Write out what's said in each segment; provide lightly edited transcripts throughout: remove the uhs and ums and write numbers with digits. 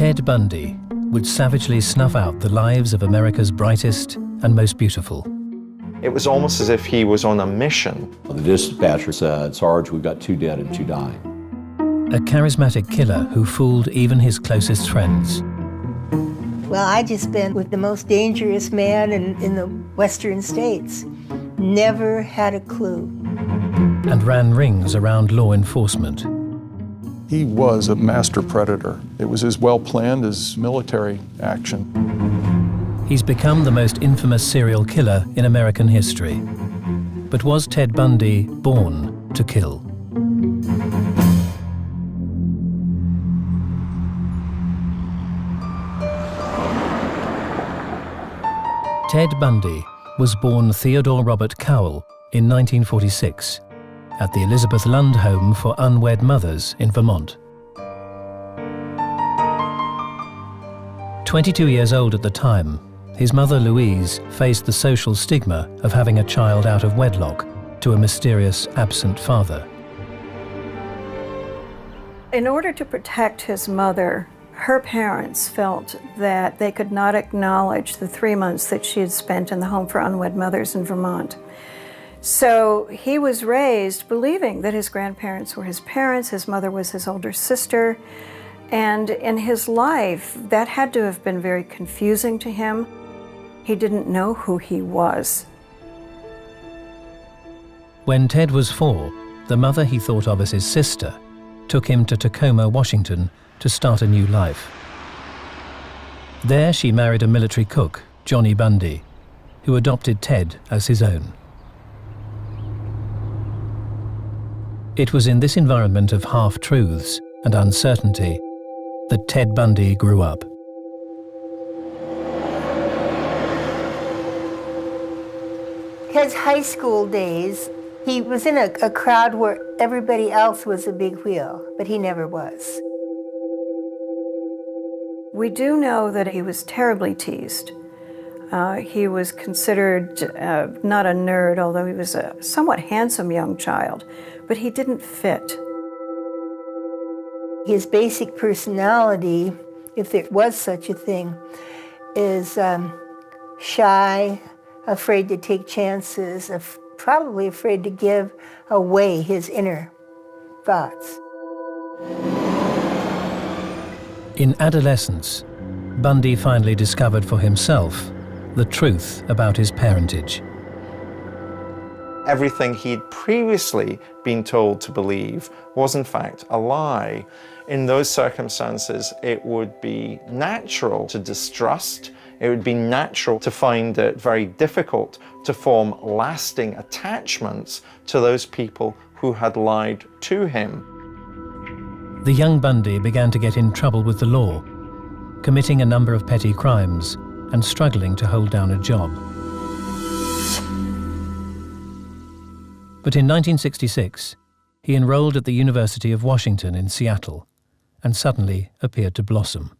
Ted Bundy would savagely snuff out the lives of America's brightest and most beautiful. It was almost as if he was on a mission. The dispatcher said, "Sarge, we've got 2 dead and 2 dying." A charismatic killer who fooled even his closest friends. Well, I just been with the most dangerous man in the western states. Never had a clue. And ran rings around law enforcement. He was a master predator. It was as well planned as military action. He's become the most infamous serial killer in American history. But was Ted Bundy born to kill? Ted Bundy was born Theodore Robert Cowell in 1946 at the Elizabeth Lund Home for Unwed Mothers in Vermont. 22 years old at the time, his mother Louise faced the social stigma of having a child out of wedlock to a mysterious absent father. In order to protect his mother, her parents felt that they could not acknowledge the 3 months that she had spent in the Home for Unwed Mothers in Vermont. So he was raised believing that his grandparents were his parents, his mother was his older sister, and in his life, that had to have been very confusing to him. He didn't know who he was. When Ted was 4, the mother he thought of as his sister took him to Tacoma, Washington, to start a new life. There she married a military cook, Johnny Bundy, who adopted Ted as his own. It was in this environment of half-truths and uncertainty that Ted Bundy grew up. His high school days, he was in a crowd where everybody else was a big wheel, but he never was. We do know that he was terribly teased. He was considered not a nerd, although he was a somewhat handsome young child, but he didn't fit. His basic personality, if there was such a thing, is shy, afraid to take chances, probably afraid to give away his inner thoughts. In adolescence, Bundy finally discovered for himself the truth about his parentage. Everything he'd previously been told to believe was in fact a lie. In those circumstances, it would be natural to distrust. It would be natural to find it very difficult to form lasting attachments to those people who had lied to him. The young Bundy began to get in trouble with the law, committing a number of petty crimes and struggling to hold down a job. But in 1966, he enrolled at the University of Washington in Seattle and suddenly appeared to blossom.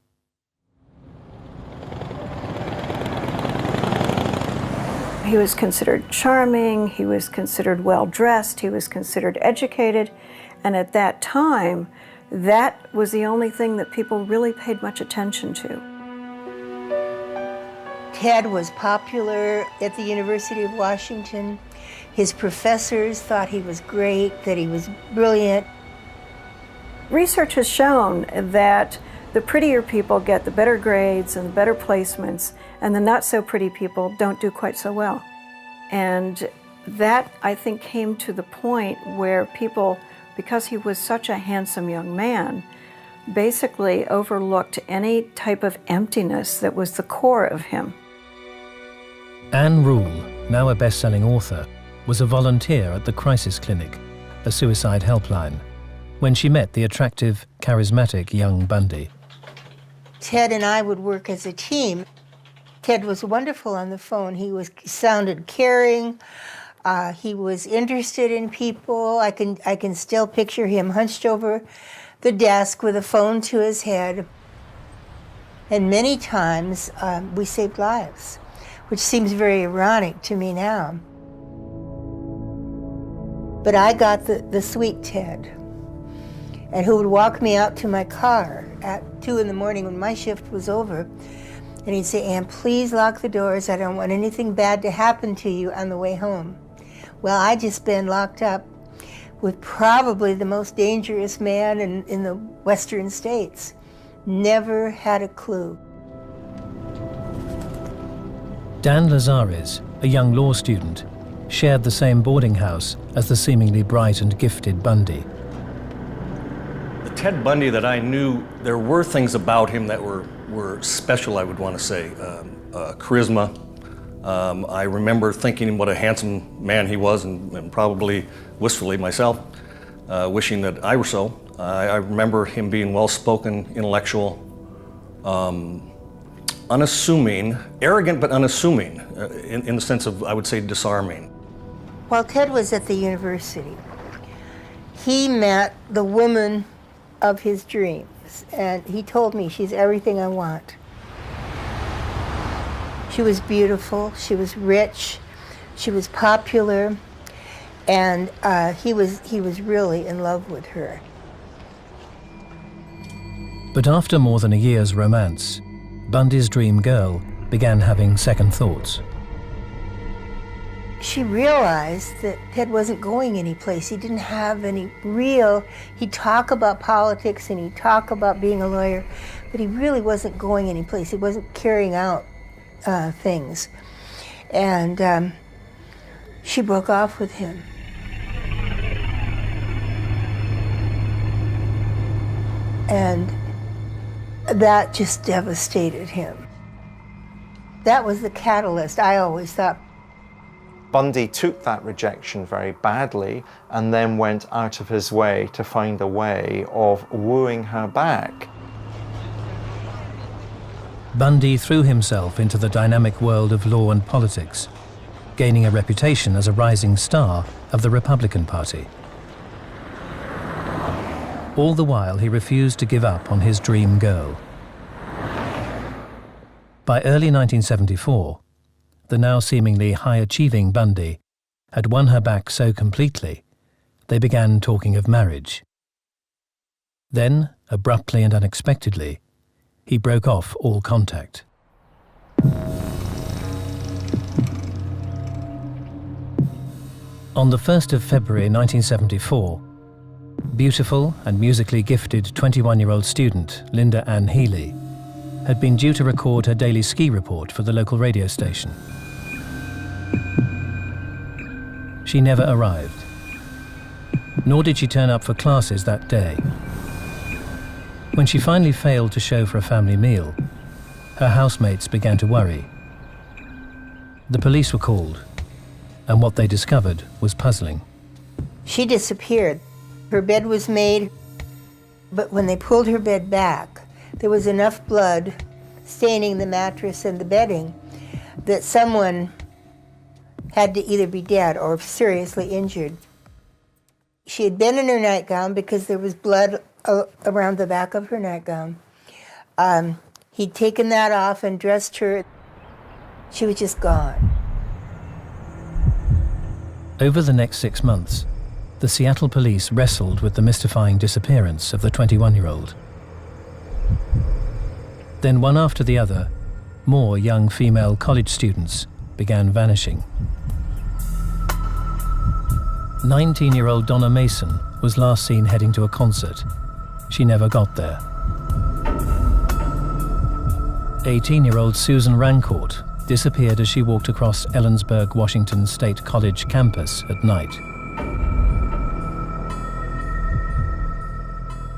He was considered charming, he was considered well-dressed, he was considered educated, and at that time, that was the only thing that people really paid much attention to. Ted was popular at the University of Washington. His professors thought he was great, that he was brilliant. Research has shown that the prettier people get the better grades and the better placements, and the not so pretty people don't do quite so well. And that, I think, came to the point where people, because he was such a handsome young man, basically overlooked any type of emptiness that was the core of him. Anne Rule, now a best-selling author, was a volunteer at the Crisis Clinic, a suicide helpline, when she met the attractive, charismatic young Bundy. Ted and I would work as a team. Ted was wonderful on the phone. He sounded caring. He was interested in people. I can still picture him hunched over the desk with a phone to his head. And many times we saved lives, which seems very ironic to me now. But I got the sweet Ted. and who would walk me out to my car at 2 in the morning when my shift was over. And he'd say, Ann, please lock the doors. I don't want anything bad to happen to you on the way home. Well, I'd just been locked up with probably the most dangerous man in the Western states. Never had a clue. Dan Lazares, a young law student, shared the same boarding house as the seemingly bright and gifted Bundy. The Ted Bundy that I knew, there were things about him that were special, I would want to say. Charisma. I remember thinking what a handsome man he was, and probably wistfully myself, wishing that I were so. I remember him being well-spoken, intellectual, unassuming, arrogant but unassuming, in the sense of, I would say, disarming. While Ted was at the university, he met the woman of his dreams, and he told me, she's everything I want. She was beautiful, she was rich, she was popular, and he was really in love with her. But after more than a year's romance, Bundy's dream girl began having second thoughts. She realized that Ted wasn't going anyplace. He didn't have any real, he'd talk about politics and he'd talk about being a lawyer, but he really wasn't going anyplace. He wasn't carrying out things. And she broke off with him. And that just devastated him. That was the catalyst, I always thought. Bundy took that rejection very badly and then went out of his way to find a way of wooing her back. Bundy threw himself into the dynamic world of law and politics, gaining a reputation as a rising star of the Republican Party. All the while, he refused to give up on his dream girl. By early 1974, the now seemingly high-achieving Bundy had won her back so completely, they began talking of marriage. Then, abruptly and unexpectedly, he broke off all contact. On the 1st of February 1974, beautiful and musically gifted 21-year-old student Linda Ann Healy had been due to record her daily ski report for the local radio station. She never arrived, nor did she turn up for classes that day. When she finally failed to show for a family meal, her housemates began to worry. The police were called, and what they discovered was puzzling. She disappeared. Her bed was made, but when they pulled her bed back, there was enough blood staining the mattress and the bedding that someone had to either be dead or seriously injured. She had been in her nightgown because there was blood around the back of her nightgown. He'd taken that off and dressed her. She was just gone. Over the next 6 months, the Seattle police wrestled with the mystifying disappearance of the 21-year-old. Then one after the other, more young female college students began vanishing. 19-year-old Donna Mason was last seen heading to a concert. She never got there. 18-year-old Susan Rancourt disappeared as she walked across Ellensburg, Washington State College campus at night.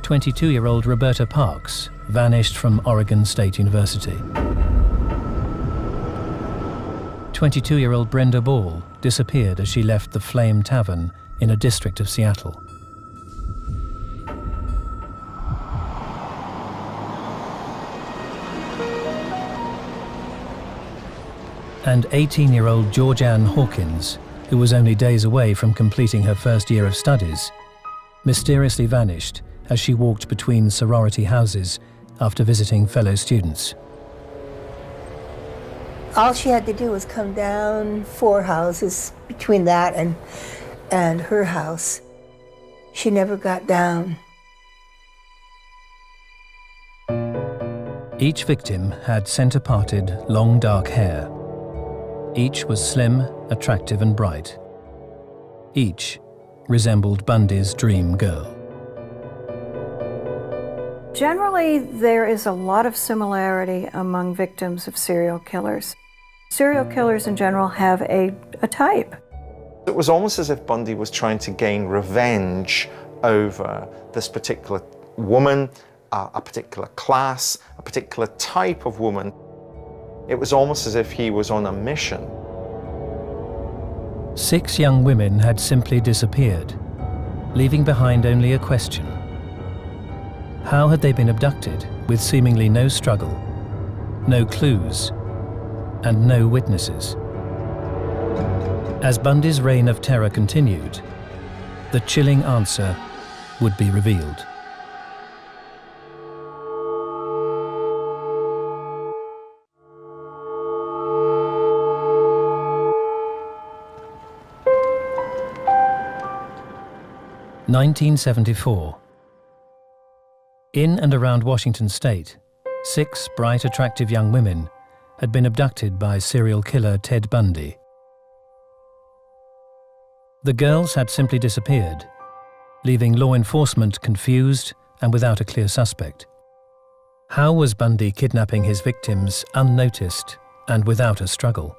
22-year-old Roberta Parks vanished from Oregon State University. 22-year-old Brenda Ball disappeared as she left the Flame Tavern in a district of Seattle. And 18-year-old Georgianne Hawkins, who was only days away from completing her first year of studies, mysteriously vanished as she walked between sorority houses after visiting fellow students. All she had to do was come down 4 houses between that and her house. She never got down. Each victim had centre-parted, long dark hair. Each was slim, attractive and bright. Each resembled Bundy's dream girl. Generally, there is a lot of similarity among victims of serial killers. Serial killers in general have a type. It was almost as if Bundy was trying to gain revenge over this particular woman, a particular class, a particular type of woman. It was almost as if he was on a mission. 6 young women had simply disappeared, leaving behind only a question. How had they been abducted with seemingly no struggle, no clues, and no witnesses? As Bundy's reign of terror continued, the chilling answer would be revealed. (1974). In and around Washington state, 6 bright, attractive young women had been abducted by serial killer Ted Bundy. The girls had simply disappeared, leaving law enforcement confused and without a clear suspect. How was Bundy kidnapping his victims unnoticed and without a struggle?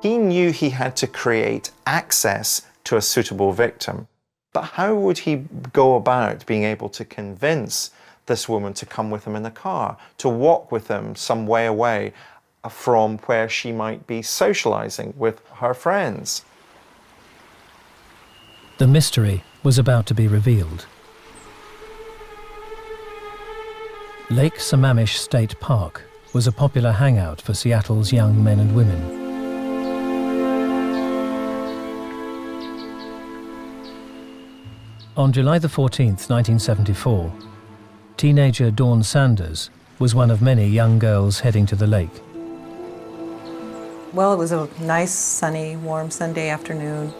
He knew he had to create access to a suitable victim. But how would he go about being able to convince this woman to come with him in the car, to walk with him some way away from where she might be socializing with her friends? The mystery was about to be revealed. Lake Sammamish State Park was a popular hangout for Seattle's young men and women. On July the 14th, 1974, teenager Dawn Sanders was one of many young girls heading to the lake. Well, it was a nice, sunny, warm Sunday afternoon.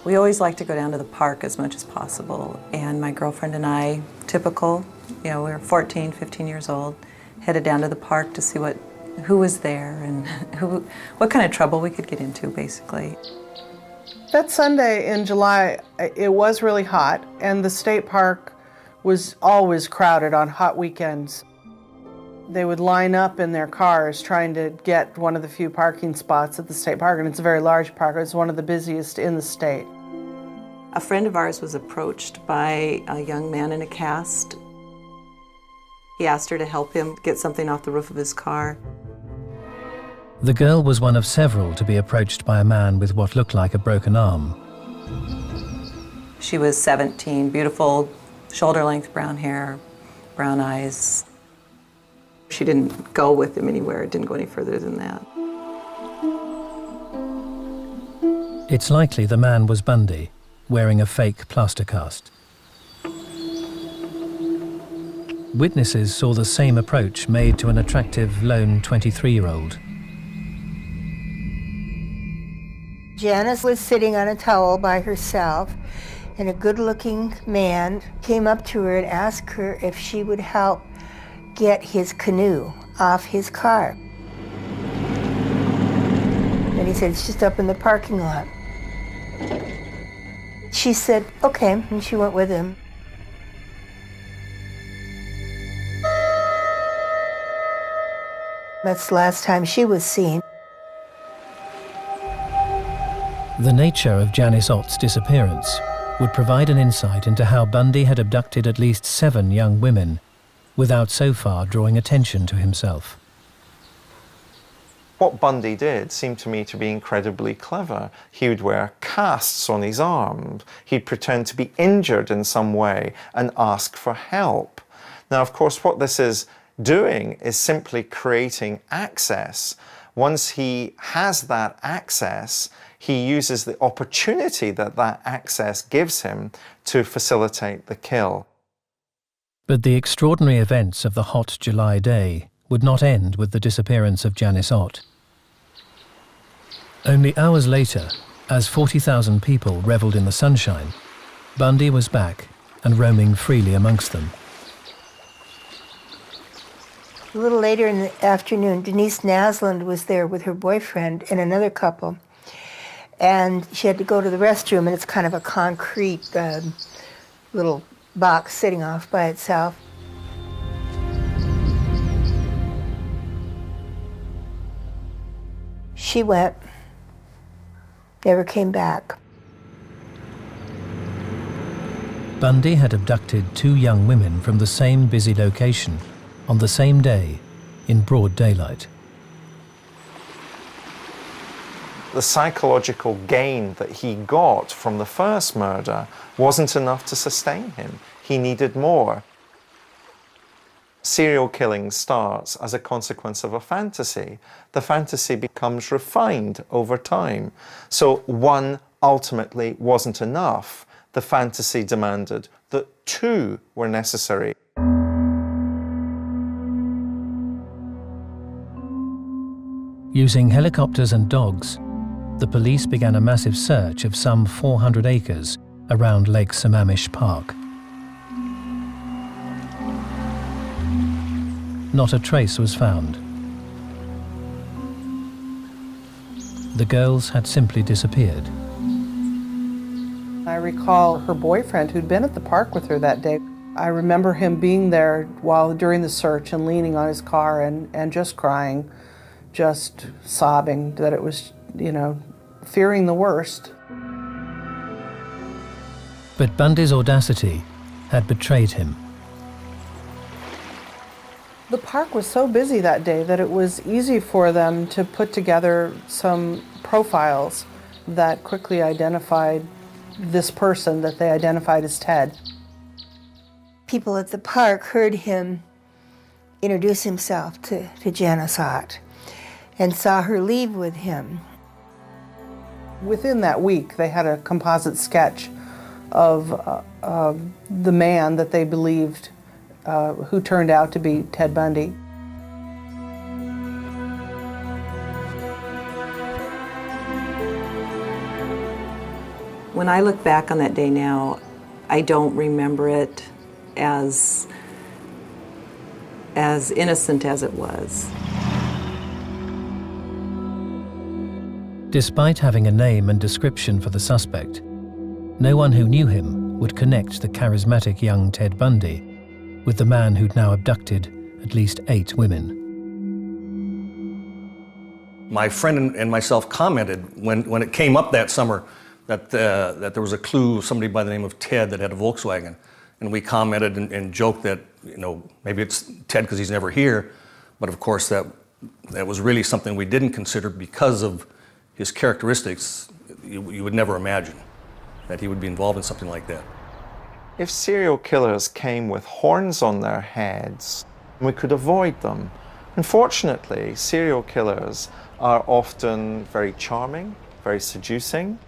We always like to go down to the park as much as possible, and my girlfriend and I, typical, we were 14, 15 years old, headed down to the park to see who was there and what kind of trouble we could get into, basically. That Sunday in July, it was really hot, and the state park was always crowded on hot weekends. They would line up in their cars trying to get one of the few parking spots at the state park, and it's a very large park. It's one of the busiest in the state. A friend of ours was approached by a young man in a cast. He asked her to help him get something off the roof of his car. The girl was one of several to be approached by a man with what looked like a broken arm. She was 17, beautiful, shoulder-length brown hair, brown eyes. She didn't go with him anywhere. It didn't go any further than that. It's likely the man was Bundy, wearing a fake plaster cast. Witnesses saw the same approach made to an attractive lone 23-year-old. Janice was sitting on a towel by herself, and a good-looking man came up to her and asked her if she would help get his canoe off his car. And he said, "It's just up in the parking lot." She said, "Okay," and she went with him. That's the last time she was seen. The nature of Janice Ott's disappearance would provide an insight into how Bundy had abducted at least 7 young women without so far drawing attention to himself. What Bundy did seemed to me to be incredibly clever. He would wear casts on his arms. He'd pretend to be injured in some way and ask for help. Now, of course, what this is doing is simply creating access. Once he has that access, he uses the opportunity that that access gives him to facilitate the kill. But the extraordinary events of the hot July day would not end with the disappearance of Janice Ott. Only hours later, as 40,000 people revelled in the sunshine, Bundy was back and roaming freely amongst them. A little later in the afternoon, Denise Naslund was there with her boyfriend and another couple. And she had to go to the restroom, and it's kind of a concrete little box sitting off by itself. She went, never came back. Bundy had abducted 2 young women from the same busy location on the same day in broad daylight. The psychological gain that he got from the first murder wasn't enough to sustain him. He needed more. Serial killing starts as a consequence of a fantasy. The fantasy becomes refined over time. So one ultimately wasn't enough. The fantasy demanded that 2 were necessary. Using helicopters and dogs, the police began a massive search of some 400 acres around Lake Sammamish Park. Not a trace was found. The girls had simply disappeared. I recall her boyfriend, who'd been at the park with her that day. I remember him being there during the search and leaning on his car and just crying, just sobbing that it was, fearing the worst. But Bundy's audacity had betrayed him. The park was so busy that day that it was easy for them to put together some profiles that quickly identified this person that they identified as Ted. People at the park heard him introduce himself to Janice Ott and saw her leave with him. Within that week, they had a composite sketch of the man that they believed who turned out to be Ted Bundy. When I look back on that day now, I don't remember it as innocent as it was. Despite having a name and description for the suspect, no one who knew him would connect the charismatic young Ted Bundy with the man who'd now abducted at least 8 women. My friend and myself commented when it came up that summer that there was a clue of somebody by the name of Ted that had a Volkswagen. And we commented and joked that, maybe it's Ted because he's never here. But of course, that was really something we didn't consider because of his characteristics. You would never imagine that he would be involved in something like that. If serial killers came with horns on their heads, we could avoid them. Unfortunately, serial killers are often very charming, very seducing.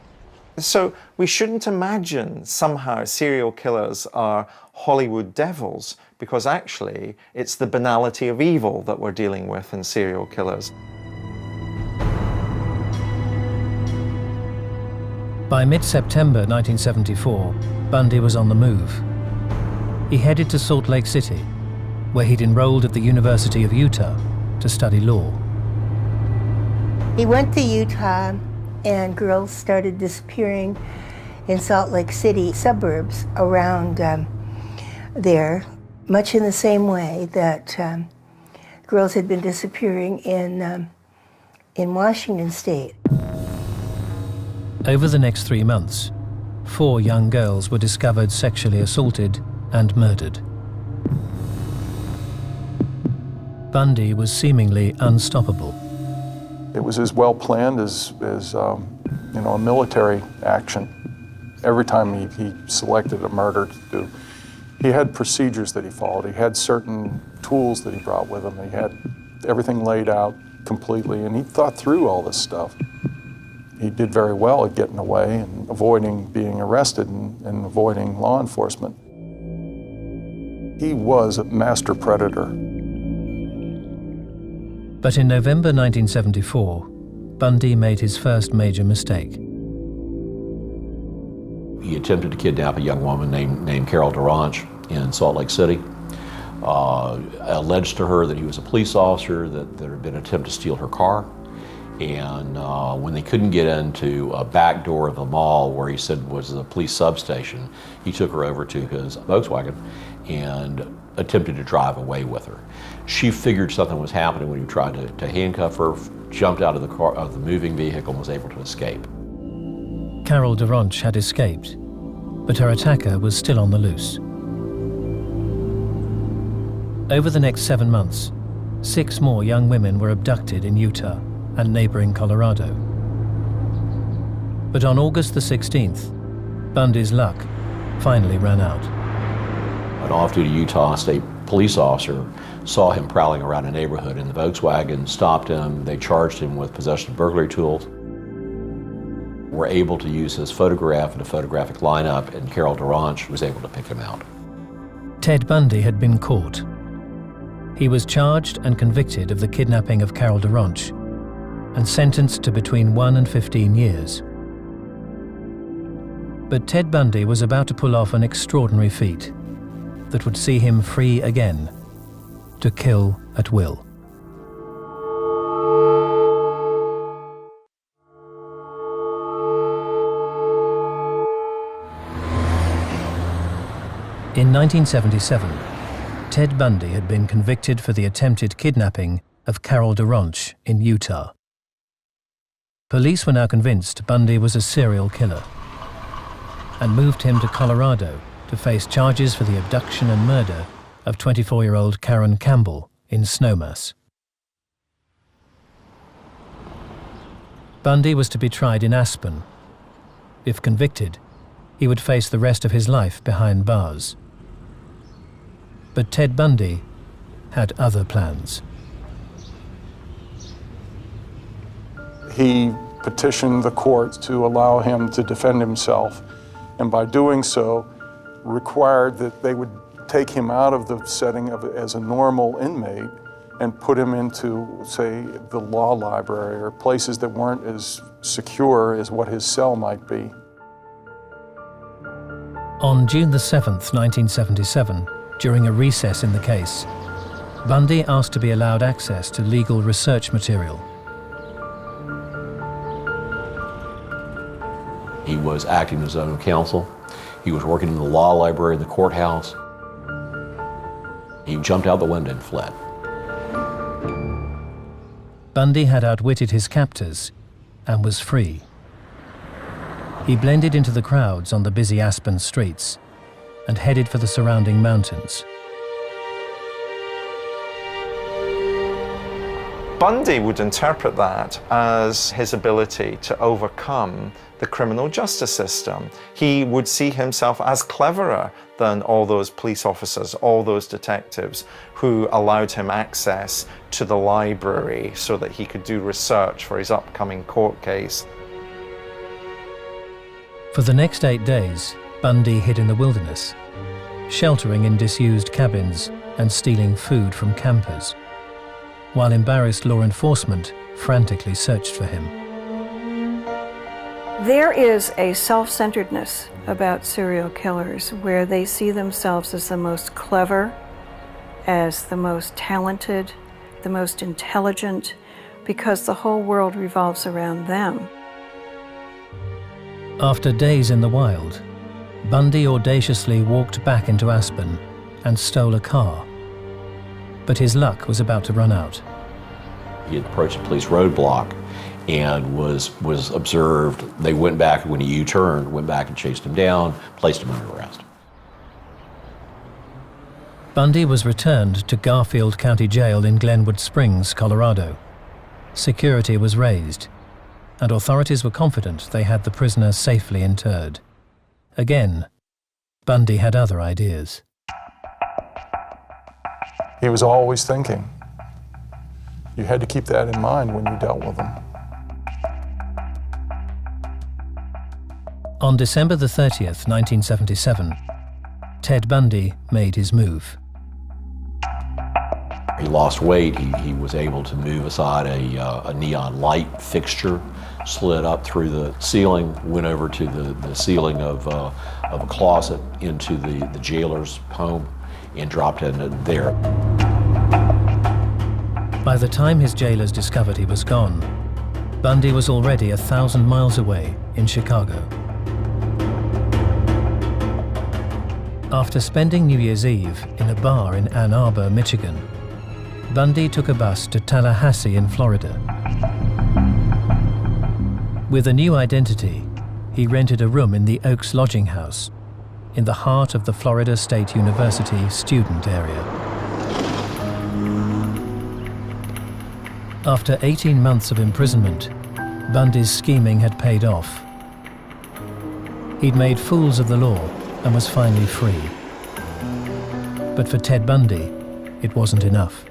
So we shouldn't imagine somehow serial killers are Hollywood devils, because actually it's the banality of evil that we're dealing with in serial killers. By mid-September 1974, Bundy was on the move. He headed to Salt Lake City, where he'd enrolled at the University of Utah to study law. He went to Utah, and girls started disappearing in Salt Lake City suburbs around there, much in the same way that girls had been disappearing in Washington State. Over the next 3 months, 4 young girls were discovered sexually assaulted and murdered. Bundy was seemingly unstoppable. It was as well planned as a military action. Every time he selected a murder to do, he had procedures that he followed. He had certain tools that he brought with him. He had everything laid out completely, and he thought through all this stuff. He did very well at getting away and avoiding being arrested and avoiding law enforcement. He was a master predator. But in November 1974, Bundy made his first major mistake. He attempted to kidnap a young woman named Carol Durant in Salt Lake City. alleged to her that he was a police officer, that there had been an attempt to steal her car. And when they couldn't get into a back door of the mall where he said was the police substation, he took her over to his Volkswagen and attempted to drive away with her. She figured something was happening when he tried to handcuff her, jumped out of the car, of the moving vehicle, and was able to escape. Carol DeRonch had escaped, but her attacker was still on the loose. Over the next 7 months, 6 more young women were abducted in Utah and neighboring Colorado. But on August the 16th, Bundy's luck finally ran out. An off-duty Utah State police officer saw him prowling around a neighborhood in the Volkswagen, stopped him. They charged him with possession of burglary tools. Were able to use his photograph in a photographic lineup, and Carol DeRonch was able to pick him out. Ted Bundy had been caught. He was charged and convicted of the kidnapping of Carol DeRonch and sentenced to between 1 and 15 years. But Ted Bundy was about to pull off an extraordinary feat that would see him free again, to kill at will. In 1977, Ted Bundy had been convicted for the attempted kidnapping of Carol DeRonch in Utah. Police were now convinced Bundy was a serial killer and moved him to Colorado to face charges for the abduction and murder of 24-year-old Karen Campbell in Snowmass. Bundy was to be tried in Aspen. If convicted, he would face the rest of his life behind bars. But Ted Bundy had other plans. He petitioned the courts to allow him to defend himself, and by doing so, required that they would take him out of the setting of as a normal inmate and put him into, say, the law library or places that weren't as secure as what his cell might be. On June the 7th, 1977, during a recess in the case, Bundy asked to be allowed access to legal research material. He was acting as his own counsel. He was working in the law library in the courthouse. He jumped out the window and fled. Bundy had outwitted his captors and was free. He blended into the crowds on the busy Aspen streets and headed for the surrounding mountains. Bundy would interpret that as his ability to overcome the criminal justice system. He would see himself as cleverer than all those police officers, all those detectives who allowed him access to the library so that he could do research for his upcoming court case. For the next 8 days, Bundy hid in the wilderness, sheltering in disused cabins and stealing food from campers, while embarrassed law enforcement frantically searched for him. There is a self-centeredness about serial killers where they see themselves as the most clever, as the most talented, the most intelligent, because the whole world revolves around them. After days in the wild, Bundy audaciously walked back into Aspen and stole a car. But his luck was about to run out. He had approached a police roadblock and was observed. They went back when he U-turned, went back and chased him down, placed him under arrest. Bundy was returned to Garfield County Jail in Glenwood Springs, Colorado. Security was raised, and authorities were confident they had the prisoner safely interred. Again, Bundy had other ideas. He was always thinking. You had to keep that in mind when you dealt with him. On December the 30th, 1977, Ted Bundy made his move. He lost weight. He was able to move aside a neon light fixture, slid up through the ceiling, went over to the ceiling of a closet into the jailer's home, and dropped in there. By the time his jailers discovered he was gone, Bundy was already 1,000 miles away in Chicago. After spending New Year's Eve in a bar in Ann Arbor, Michigan, Bundy took a bus to Tallahassee in Florida. With a new identity, he rented a room in the Oaks Lodging House in the heart of the Florida State University student area. After 18 months of imprisonment, Bundy's scheming had paid off. He'd made fools of the law and was finally free. But for Ted Bundy, it wasn't enough.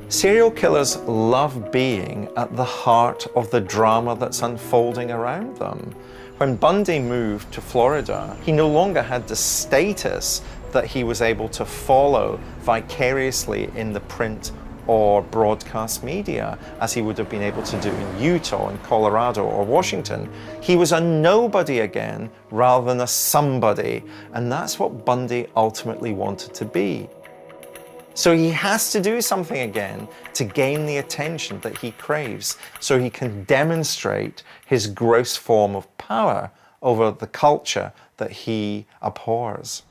Serial killers love being at the heart of the drama that's unfolding around them. When Bundy moved to Florida, he no longer had the status that he was able to follow vicariously in the print or broadcast media, as he would have been able to do in Utah, in Colorado, or Washington. He was a nobody again, rather than a somebody, and that's what Bundy ultimately wanted to be. So he has to do something again to gain the attention that he craves, so he can demonstrate his gross form of power over the culture that he abhors.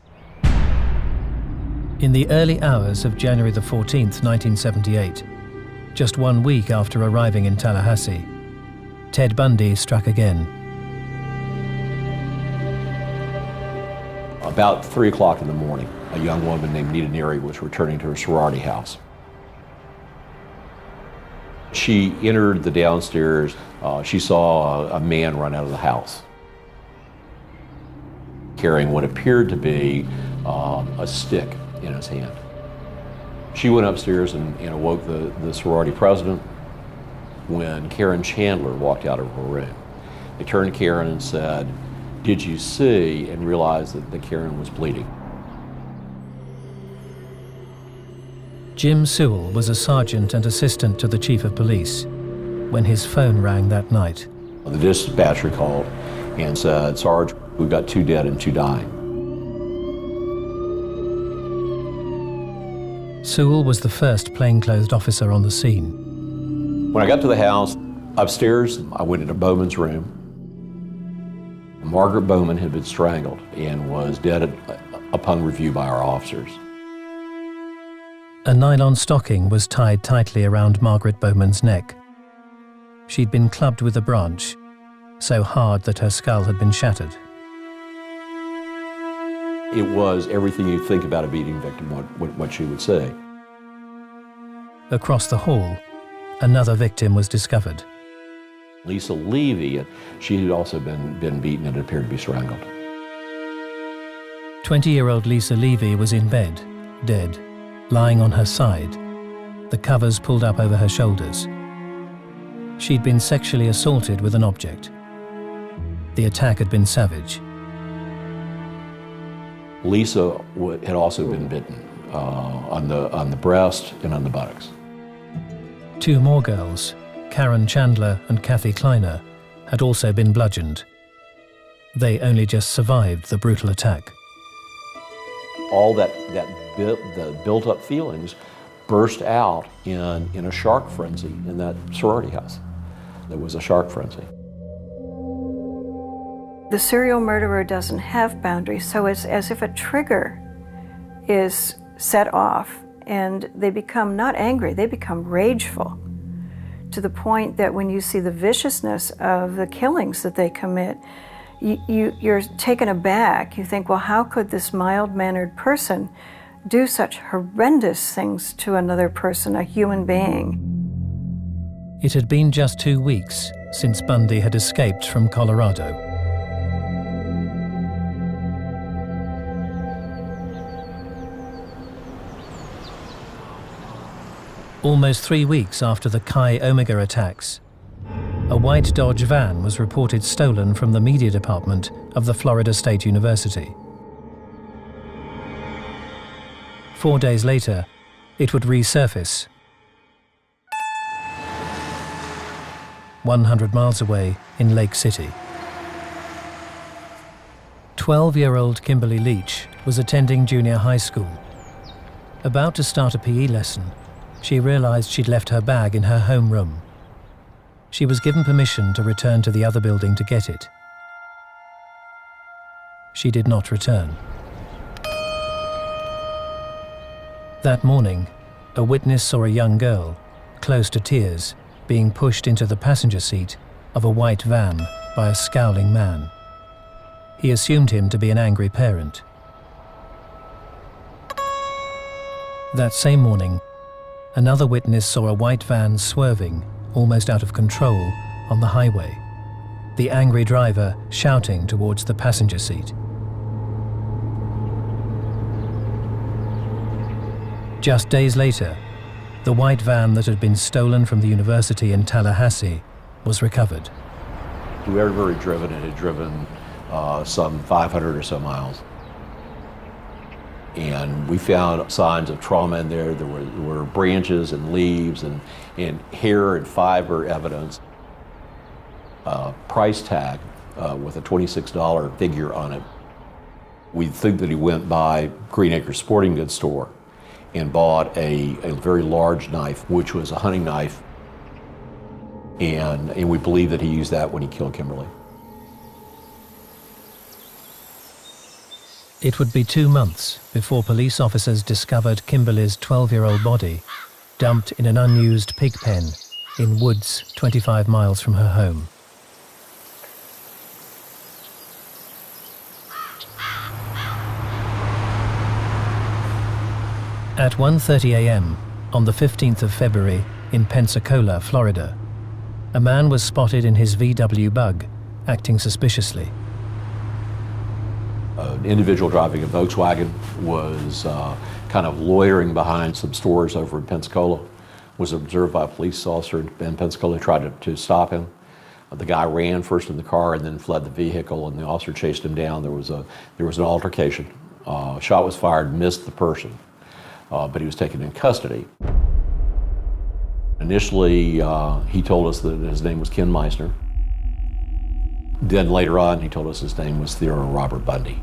In the early hours of January the 14th, 1978, just 1 week after arriving in Tallahassee, Ted Bundy struck again. About 3 o'clock in the morning, a young woman named Nita Neary was returning to her sorority house. She entered the downstairs. She saw a man run out of the house, carrying what appeared to be a stick in his hand. She went upstairs and awoke the sorority president when Karen Chandler walked out of her room. They turned to Karen and said, "Did you see?" and realized that Karen was bleeding. Jim Sewell was a sergeant and assistant to the chief of police when his phone rang that night. The dispatcher called and said, "Sarge, we've got 2 dead and 2 dying." Sewell was the first plainclothed officer on the scene. When I got to the house, upstairs, I went into Bowman's room. Margaret Bowman had been strangled and was dead upon review by our officers. A nylon stocking was tied tightly around Margaret Bowman's neck. She'd been clubbed with a branch, so hard that her skull had been shattered. It was everything you think about a beating victim, what she would say. Across the hall, another victim was discovered. Lisa Levy, she had also been beaten and appeared to be strangled. 20-year-old Lisa Levy was in bed, dead, lying on her side, the covers pulled up over her shoulders. She'd been sexually assaulted with an object. The attack had been savage. Lisa had also been bitten on the breast and on the buttocks. 2 more girls, Karen Chandler and Kathy Kleiner, had also been bludgeoned. They only just survived the brutal attack. All the built-up feelings burst out in a shark frenzy in that sorority house. There was a shark frenzy. The serial murderer doesn't have boundaries, so it's as if a trigger is set off and they become not angry, they become rageful, to the point that when you see the viciousness of the killings that they commit, you're taken aback. You think, well, how could this mild-mannered person do such horrendous things to another person, a human being? It had been just 2 weeks since Bundy had escaped from Colorado. Almost 3 weeks after the Chi Omega attacks, a white Dodge van was reported stolen from the media department of the Florida State University. 4 days later, it would resurface 100 miles away in Lake City. 12-year-old Kimberly Leach was attending junior high school. About to start a PE lesson, she realized she'd left her bag in her home room. She was given permission to return to the other building to get it. She did not return. That morning, a witness saw a young girl, close to tears, being pushed into the passenger seat of a white van by a scowling man. He assumed him to be an angry parent. That same morning, another witness saw a white van swerving, almost out of control, on the highway, the angry driver shouting towards the passenger seat. Just days later, the white van that had been stolen from the university in Tallahassee was recovered. Whoever had driven it had driven some 500 or so miles. And we found signs of trauma in there. There were branches and leaves and hair and fiber evidence. A price tag with a $26 figure on it. We think that he went by Green Acres Sporting Goods store and bought a very large knife, which was a hunting knife. And we believe that he used that when he killed Kimberly. It would be 2 months before police officers discovered Kimberly's 12-year-old body dumped in an unused pig pen in woods 25 miles from her home. At 1:30 a.m. on the 15th of February in Pensacola, Florida, a man was spotted in his VW Bug, acting suspiciously. An individual driving a Volkswagen was kind of loitering behind some stores over in Pensacola, was observed by a police officer in Pensacola, tried to stop him. The guy ran first in the car and then fled the vehicle, and the officer chased him down. There was an altercation. A shot was fired, missed the person, but he was taken in custody. Initially, he told us that his name was Ken Meisner. Then later on, he told us his name was Theodore Robert Bundy.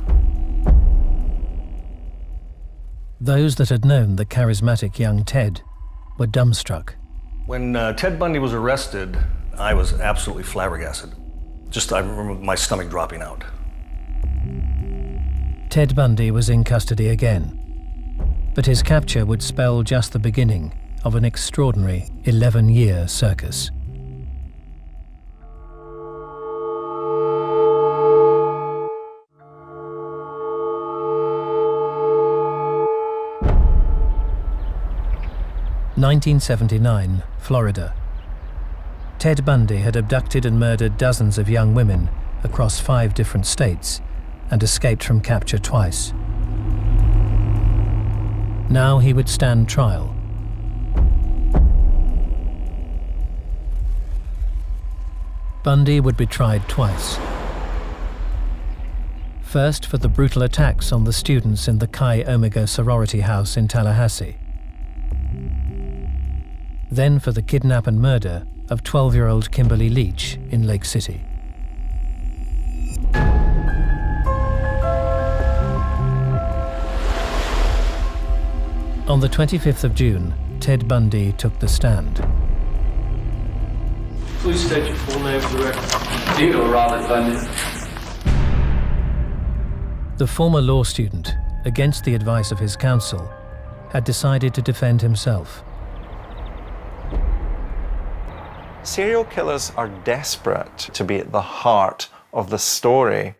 Those that had known the charismatic young Ted were dumbstruck. When Ted Bundy was arrested, I was absolutely flabbergasted. I remember my stomach dropping out. Ted Bundy was in custody again, but his capture would spell just the beginning of an extraordinary 11-year circus. (1979), Florida. Ted Bundy had abducted and murdered dozens of young women across 5 different states and escaped from capture twice. Now he would stand trial. Bundy would be tried twice. First for the brutal attacks on the students in the Chi Omega sorority house in Tallahassee. Then for the kidnap and murder of 12-year-old Kimberly Leach in Lake City. On the 25th of June, Ted Bundy took the stand. Please state your full name for the record. Theodore Robert Bundy. The former law student, against the advice of his counsel, had decided to defend himself. Serial killers are desperate to be at the heart of the story.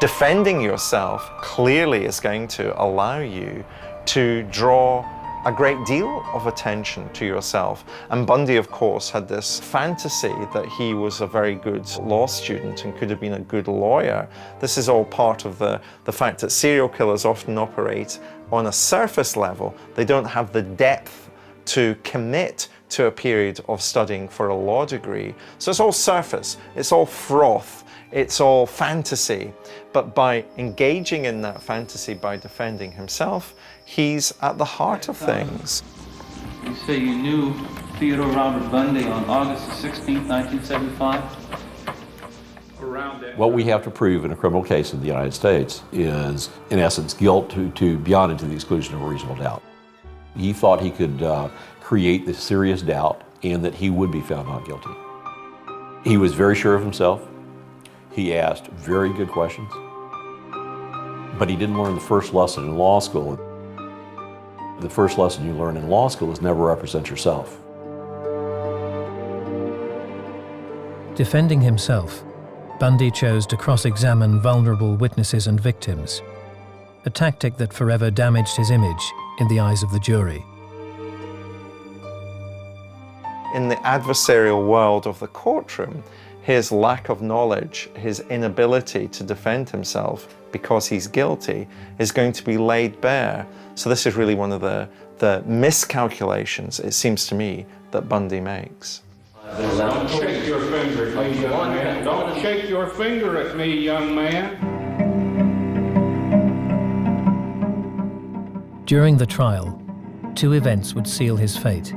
Defending yourself clearly is going to allow you to draw a great deal of attention to yourself. And Bundy, of course, had this fantasy that he was a very good law student and could have been a good lawyer. This is all part of the fact that serial killers often operate on a surface level. They don't have the depth to commit to a period of studying for a law degree. So it's all surface, it's all froth, it's all fantasy. But by engaging in that fantasy, by defending himself, he's at the heart of things. You say you knew Theodore Robert Bundy on August 16, 1975? Around that. What we have to prove in a criminal case in the United States is, in essence, guilt to beyond and to the exclusion of a reasonable doubt. He thought he could create this serious doubt and that he would be found not guilty. He was very sure of himself. He asked very good questions. But he didn't learn the first lesson in law school. The first lesson you learn in law school is never represent yourself. Defending himself, Bundy chose to cross-examine vulnerable witnesses and victims, a tactic that forever damaged his image in the eyes of the jury. In the adversarial world of the courtroom, his lack of knowledge, his inability to defend himself because he's guilty, is going to be laid bare. So this is really one of the miscalculations, it seems to me, that Bundy makes. Don't shake your finger at me, young man. Don't shake your finger at me, young man. During the trial, two events would seal his fate.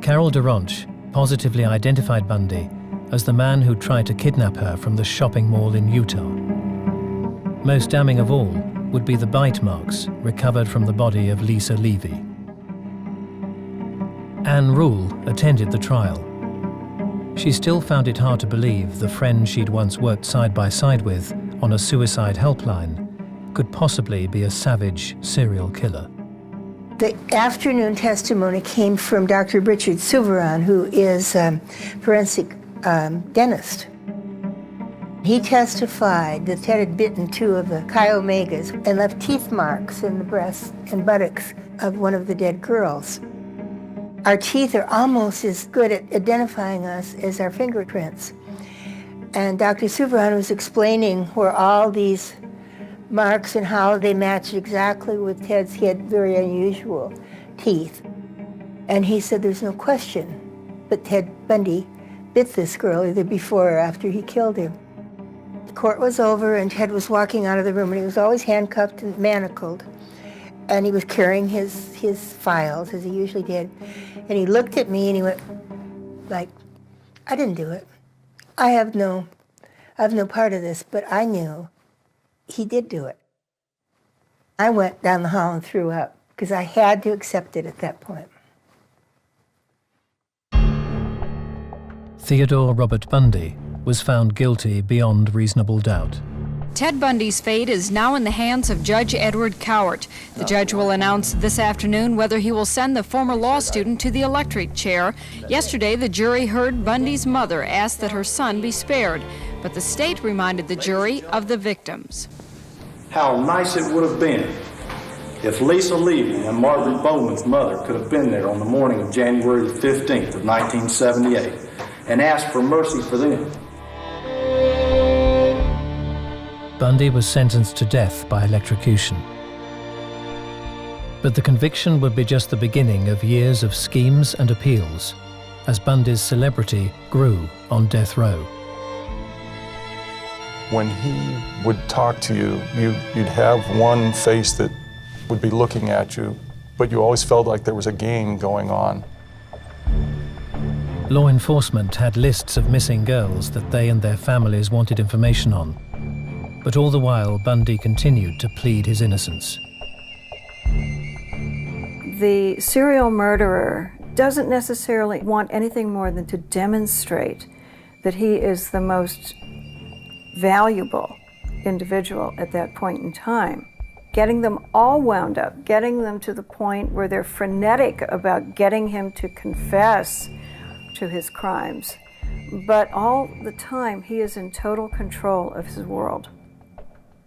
Carol Durant positively identified Bundy as the man who tried to kidnap her from the shopping mall in Utah. Most damning of all would be the bite marks recovered from the body of Lisa Levy. Anne Rule attended the trial. She still found it hard to believe the friend she'd once worked side by side with on a suicide helpline could possibly be a savage serial killer. The afternoon testimony came from Dr. Richard Souveron, who is a forensic dentist. He testified that Ted had bitten two of the Chi Omegas and left teeth marks in the breasts and buttocks of one of the dead girls. Our teeth are almost as good at identifying us as our fingerprints. And Dr. Souveron was explaining where all these marks and how they matched exactly with Ted's. He had very unusual teeth. And he said there's no question but Ted Bundy bit this girl either before or after he killed him. The court was over and Ted was walking out of the room, and he was always handcuffed and manacled. And he was carrying his files, as he usually did. And he looked at me and he went, like, I didn't do it. I have no part of this, but I knew he did do it. I went down the hall and threw up because I had to accept it at that point. Theodore Robert Bundy was found guilty beyond reasonable doubt. Ted Bundy's fate is now in the hands of Judge Edward Cowart. The judge will announce this afternoon whether he will send the former law student to the electric chair. Yesterday, the jury heard Bundy's mother ask that her son be spared, but the state reminded the jury of the victims. How nice it would have been if Lisa Levy and Margaret Bowman's mother could have been there on the morning of January the 15th of 1978 and asked for mercy for them. Bundy was sentenced to death by electrocution. But the conviction would be just the beginning of years of schemes and appeals as Bundy's celebrity grew on death row. When he would talk to you, you'd have one face that would be looking at you, but you always felt like there was a game going on. Law enforcement had lists of missing girls that they and their families wanted information on. But all the while, Bundy continued to plead his innocence. The serial murderer doesn't necessarily want anything more than to demonstrate that he is the most valuable individual at that point in time. Getting them all wound up, getting them to the point where they're frenetic about getting him to confess to his crimes. But all the time, he is in total control of his world.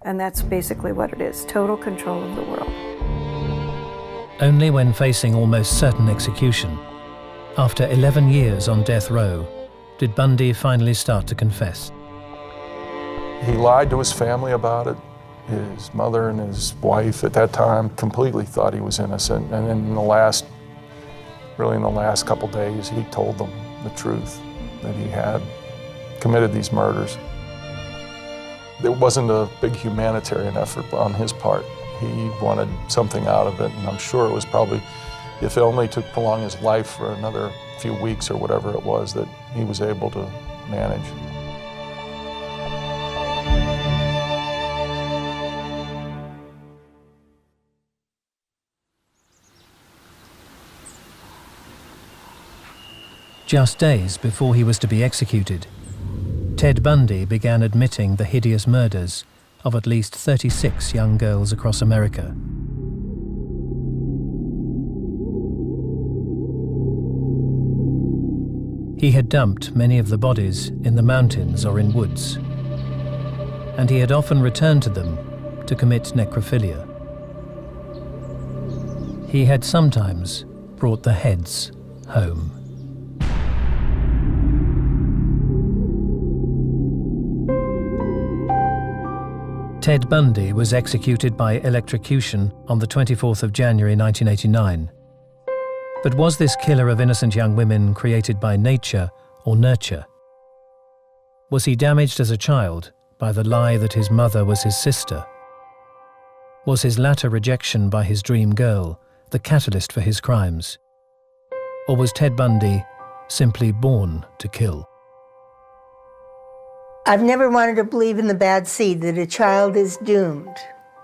And that's basically what it is, total control of the world. Only when facing almost certain execution, after 11 years on death row, did Bundy finally start to confess. He lied to his family about it. His mother and his wife at that time completely thought he was innocent. And in the last couple days, he told them the truth, that he had committed these murders. It wasn't a big humanitarian effort on his part. He wanted something out of it, and I'm sure it was probably, if it only took prolong his life for another few weeks or whatever it was, that he was able to manage. Just days before he was to be executed, Ted Bundy began admitting the hideous murders of at least 36 young girls across America. He had dumped many of the bodies in the mountains or in woods, and he had often returned to them to commit necrophilia. He had sometimes brought the heads home. Ted Bundy was executed by electrocution on the 24th of January 1989. But was this killer of innocent young women created by nature or nurture? Was he damaged as a child by the lie that his mother was his sister? Was his latter rejection by his dream girl the catalyst for his crimes? Or was Ted Bundy simply born to kill? I've never wanted to believe in the bad seed, that a child is doomed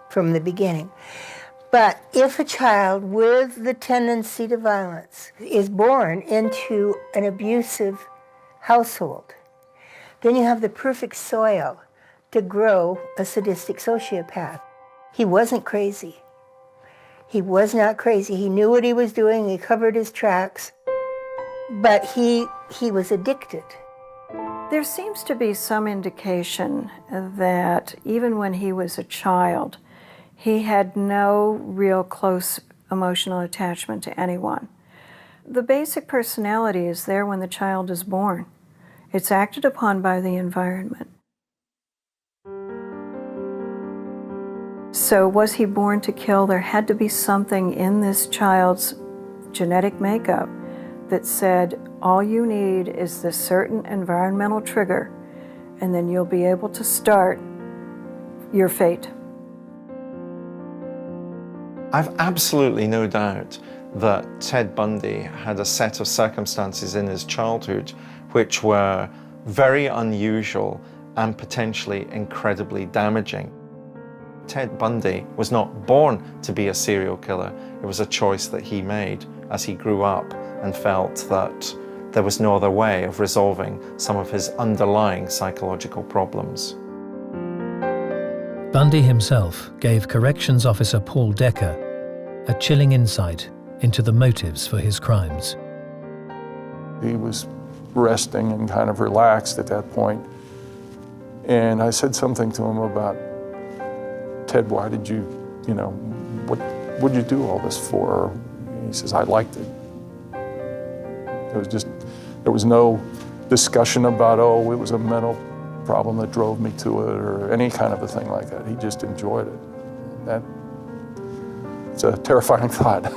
from the beginning. But if a child with the tendency to violence is born into an abusive household, then you have the perfect soil to grow a sadistic sociopath. He wasn't crazy. He was not crazy. He knew what he was doing. He covered his tracks. But he was addicted. There seems to be some indication that even when he was a child, he had no real close emotional attachment to anyone. The basic personality is there when the child is born. It's acted upon by the environment. So was he born to kill? There had to be something in this child's genetic makeup that said, all you need is this certain environmental trigger, and then you'll be able to start your fate. I've absolutely no doubt that Ted Bundy had a set of circumstances in his childhood which were very unusual and potentially incredibly damaging. Ted Bundy was not born to be a serial killer. It was a choice that he made as he grew up and felt that there was no other way of resolving some of his underlying psychological problems. Bundy himself gave Corrections Officer Paul Decker a chilling insight into the motives for his crimes. He was resting and kind of relaxed at that point. And I said something to him about, Ted, why did you, what'd you do all this for? And he says, I liked it. There was no discussion about, it was a mental problem that drove me to it, or any kind of a thing like that. He just enjoyed it. It's a terrifying thought.